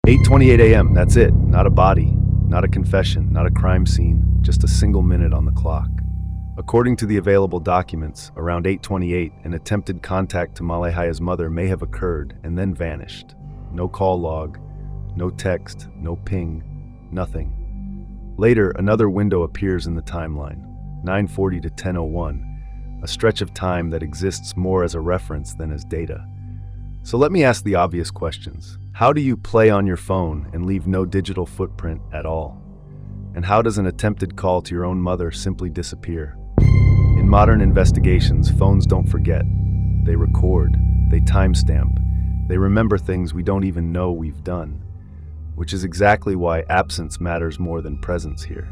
8:28 a.m., that's it. Not a body, not a confession, not a crime scene, just a single minute on the clock. According to the available documents, around 8:28, an attempted contact to Malehya's mother may have occurred and then vanished. No call log, no text, no ping, nothing. Later, another window appears in the timeline, 9:40 to 10:01, a stretch of time that exists more as a reference than as data. So let me ask the obvious questions. How do you play on your phone and leave no digital footprint at all? And how does an attempted call to your own mother simply disappear? In modern investigations, phones don't forget. They record, they timestamp, they remember things we don't even know we've done, which is exactly why absence matters more than presence here.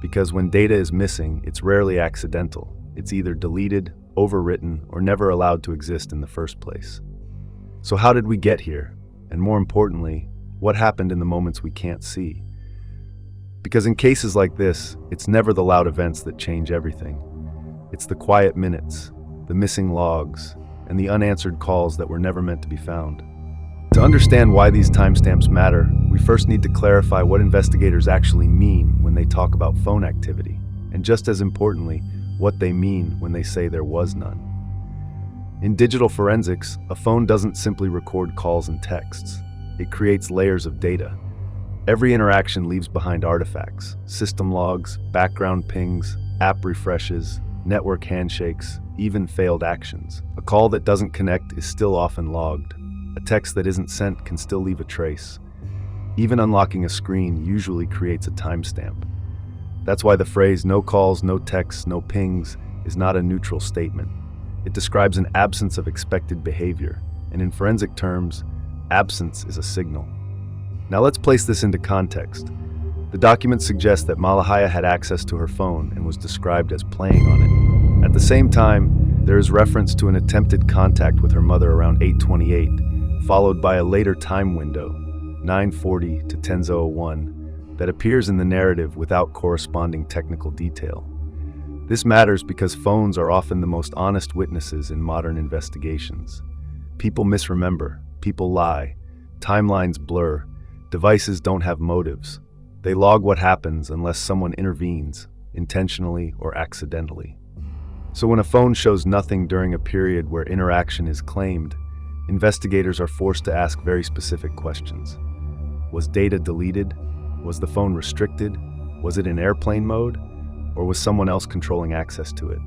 Because when data is missing, it's rarely accidental. It's either deleted, overwritten, or never allowed to exist in the first place. So how did we get here? And more importantly, what happened in the moments we can't see? Because in cases like this, it's never the loud events that change everything. It's the quiet minutes, the missing logs, and the unanswered calls that were never meant to be found. To understand why these timestamps matter, we first need to clarify what investigators actually mean when they talk about phone activity, and just as importantly, what they mean when they say there was none. In digital forensics, a phone doesn't simply record calls and texts. It creates layers of data. Every interaction leaves behind artifacts, system logs, background pings, app refreshes, network handshakes, even failed actions. A call that doesn't connect is still often logged. A text that isn't sent can still leave a trace. Even unlocking a screen usually creates a timestamp. That's why the phrase "no calls, no texts, no pings" is not a neutral statement. It describes an absence of expected behavior, and in forensic terms, absence is a signal. Now let's place this into context. The documents suggest that Malehya had access to her phone and was described as playing on it. At the same time, there is reference to an attempted contact with her mother around 8:28, followed by a later time window, 9:40 to 10:01, that appears in the narrative without corresponding technical detail. This matters because phones are often the most honest witnesses in modern investigations. People misremember, people lie, timelines blur, devices don't have motives. They log what happens unless someone intervenes, intentionally or accidentally. So when a phone shows nothing during a period where interaction is claimed, investigators are forced to ask very specific questions. Was data deleted? Was the phone restricted? Was it in airplane mode? Or was someone else controlling access to it?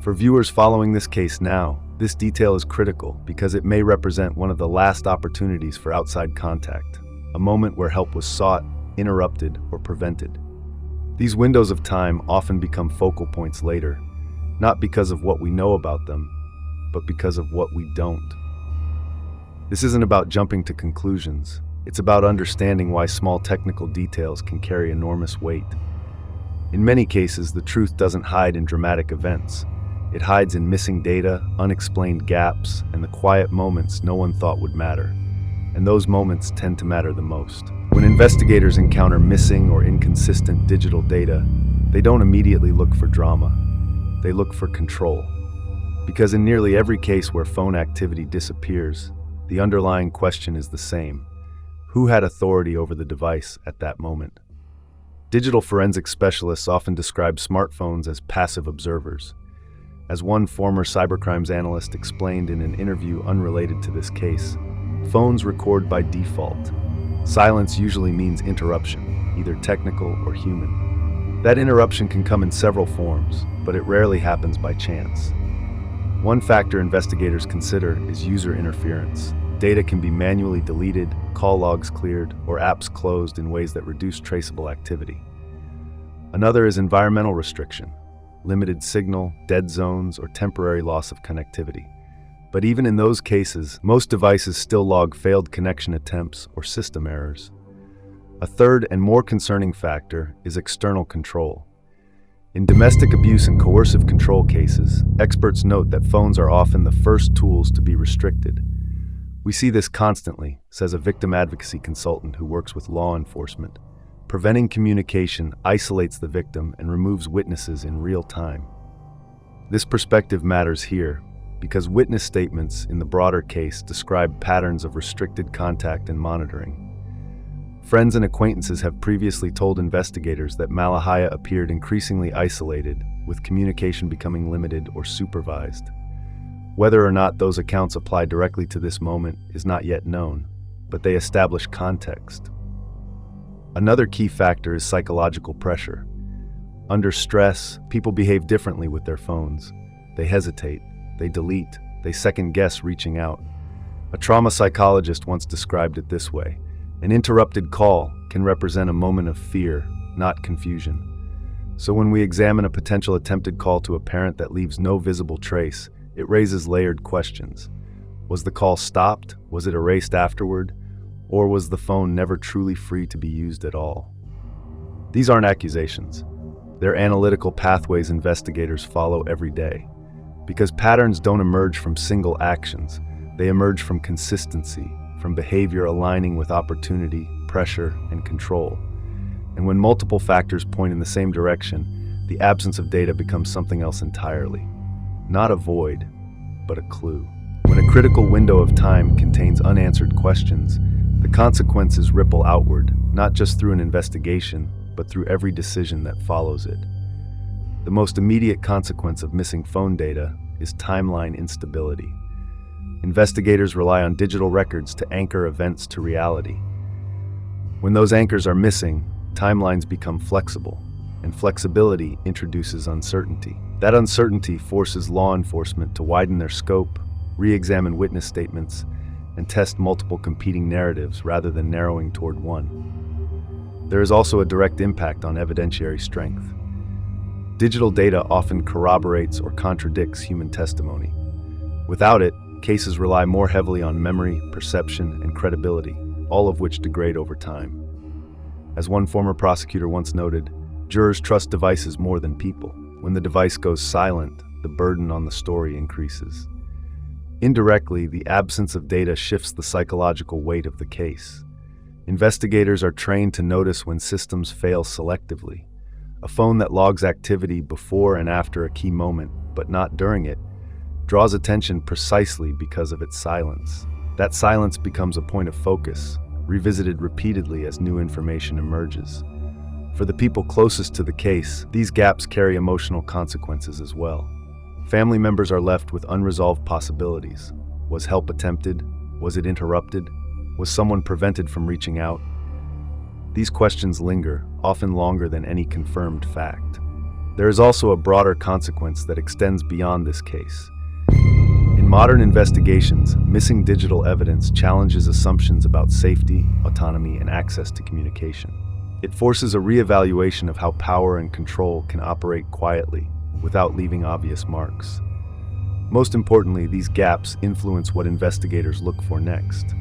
For viewers following this case now, this detail is critical because it may represent one of the last opportunities for outside contact, a moment where help was sought, interrupted, or prevented. These windows of time often become focal points later, not because of what we know about them, but because of what we don't. This isn't about jumping to conclusions. It's about understanding why small technical details can carry enormous weight. In many cases, the truth doesn't hide in dramatic events. It hides in missing data, unexplained gaps, and the quiet moments no one thought would matter. And those moments tend to matter the most. When investigators encounter missing or inconsistent digital data, they don't immediately look for drama. They look for control. Because in nearly every case where phone activity disappears, the underlying question is the same. Who had authority over the device at that moment? Digital forensic specialists often describe smartphones as passive observers. As one former cybercrimes analyst explained in an interview unrelated to this case, phones record by default. Silence usually means interruption, either technical or human. That interruption can come in several forms, but it rarely happens by chance. One factor investigators consider is user interference. Data can be manually deleted, call logs cleared, or apps closed in ways that reduce traceable activity. Another is environmental restriction, limited signal, dead zones, or temporary loss of connectivity. But even in those cases, most devices still log failed connection attempts or system errors. A third and more concerning factor is external control. In domestic abuse and coercive control cases, experts note that phones are often the first tools to be restricted. We see this constantly, says a victim advocacy consultant who works with law enforcement. Preventing communication isolates the victim and removes witnesses in real time. This perspective matters here because witness statements in the broader case describe patterns of restricted contact and monitoring. Friends and acquaintances have previously told investigators that Malehya appeared increasingly isolated, with communication becoming limited or supervised. Whether or not those accounts apply directly to this moment is not yet known, but they establish context. Another key factor is psychological pressure. Under stress, people behave differently with their phones. They hesitate, they delete, they second-guess reaching out. A trauma psychologist once described it this way: an interrupted call can represent a moment of fear, not confusion. So when we examine a potential attempted call to a parent that leaves no visible trace, it raises layered questions. Was the call stopped? Was it erased afterward? Or was the phone never truly free to be used at all? These aren't accusations. They're analytical pathways investigators follow every day. Because patterns don't emerge from single actions, they emerge from consistency, from behavior aligning with opportunity, pressure, and control. And when multiple factors point in the same direction, the absence of data becomes something else entirely. Not a void, but a clue. When a critical window of time contains unanswered questions, the consequences ripple outward, not just through an investigation, but through every decision that follows it. The most immediate consequence of missing phone data is timeline instability. Investigators rely on digital records to anchor events to reality. When those anchors are missing, timelines become flexible, and flexibility introduces uncertainty. That uncertainty forces law enforcement to widen their scope, re-examine witness statements, and test multiple competing narratives rather than narrowing toward one. There is also a direct impact on evidentiary strength. Digital data often corroborates or contradicts human testimony. Without it, cases rely more heavily on memory, perception, and credibility, all of which degrade over time. As one former prosecutor once noted, jurors trust devices more than people. When the device goes silent, the burden on the story increases. Indirectly, the absence of data shifts the psychological weight of the case. Investigators are trained to notice when systems fail selectively. A phone that logs activity before and after a key moment, but not during it, draws attention precisely because of its silence. That silence becomes a point of focus, revisited repeatedly as new information emerges. For the people closest to the case, these gaps carry emotional consequences as well. Family members are left with unresolved possibilities. Was help attempted? Was it interrupted? Was someone prevented from reaching out? These questions linger, often longer than any confirmed fact. There is also a broader consequence that extends beyond this case. In modern investigations, missing digital evidence challenges assumptions about safety, autonomy, and access to communication. It forces a reevaluation of how power and control can operate quietly, without leaving obvious marks. Most importantly, these gaps influence what investigators look for next.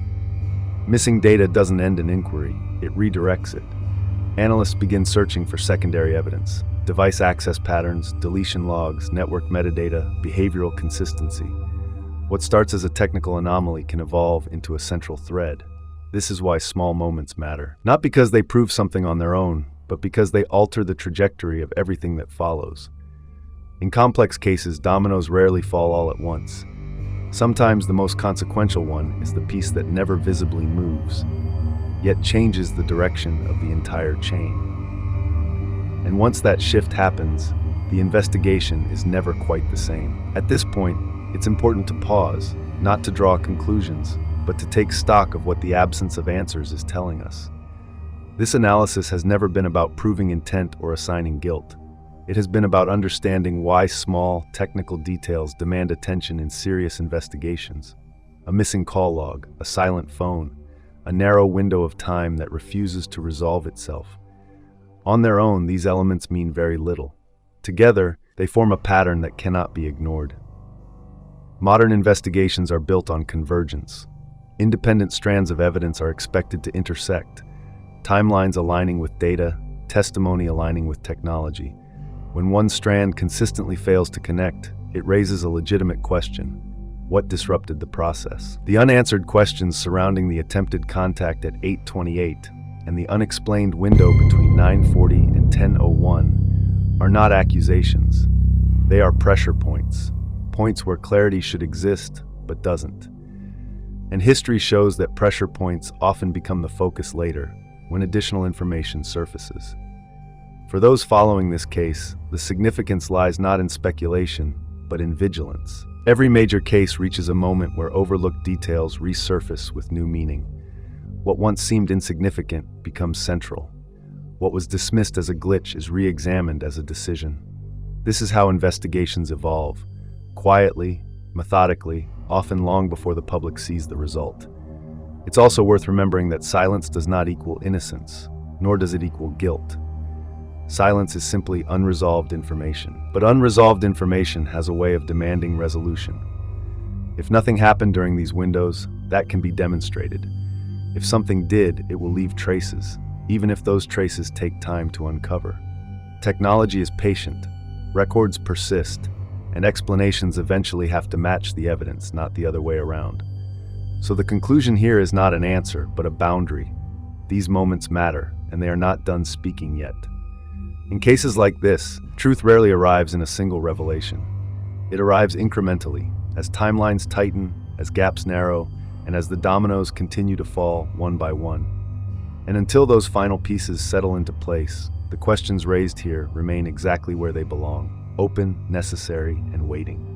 Missing data doesn't end an inquiry, it redirects it. Analysts begin searching for secondary evidence: device access patterns, deletion logs, network metadata, behavioral consistency. What starts as a technical anomaly can evolve into a central thread. This is why small moments matter. Not because they prove something on their own, but because they alter the trajectory of everything that follows. In complex cases, dominoes rarely fall all at once. Sometimes the most consequential one is the piece that never visibly moves, yet changes the direction of the entire chain. And once that shift happens, the investigation is never quite the same. At this point, it's important to pause, not to draw conclusions, but to take stock of what the absence of answers is telling us. This analysis has never been about proving intent or assigning guilt. It has been about understanding why small, technical details demand attention in serious investigations. A missing call log, a silent phone, a narrow window of time that refuses to resolve itself. On their own, these elements mean very little. Together, they form a pattern that cannot be ignored. Modern investigations are built on convergence. Independent strands of evidence are expected to intersect, timelines aligning with data, testimony aligning with technology. When one strand consistently fails to connect, it raises a legitimate question. What disrupted the process? The unanswered questions surrounding the attempted contact at 8:28 and the unexplained window between 9:40 and 10:01 are not accusations. They are pressure points. points where clarity should exist, but doesn't. And history shows that pressure points often become the focus later, when additional information surfaces. For those following this case, the significance lies not in speculation, but in vigilance. Every major case reaches a moment where overlooked details resurface with new meaning. What once seemed insignificant becomes central. What was dismissed as a glitch is re-examined as a decision. This is how investigations evolve, quietly, methodically, often long before the public sees the result. It's also worth remembering that silence does not equal innocence, nor does it equal guilt. Silence is simply unresolved information, but unresolved information has a way of demanding resolution. If nothing happened during these windows, that can be demonstrated. If something did, it will leave traces, even if those traces take time to uncover. Technology is patient, records persist, and explanations eventually have to match the evidence, not the other way around. So the conclusion here is not an answer, but a boundary. These moments matter, and they are not done speaking yet. In cases like this, truth rarely arrives in a single revelation. It arrives incrementally, as timelines tighten, as gaps narrow, and as the dominoes continue to fall one by one. And until those final pieces settle into place, the questions raised here remain exactly where they belong, open, necessary, and waiting.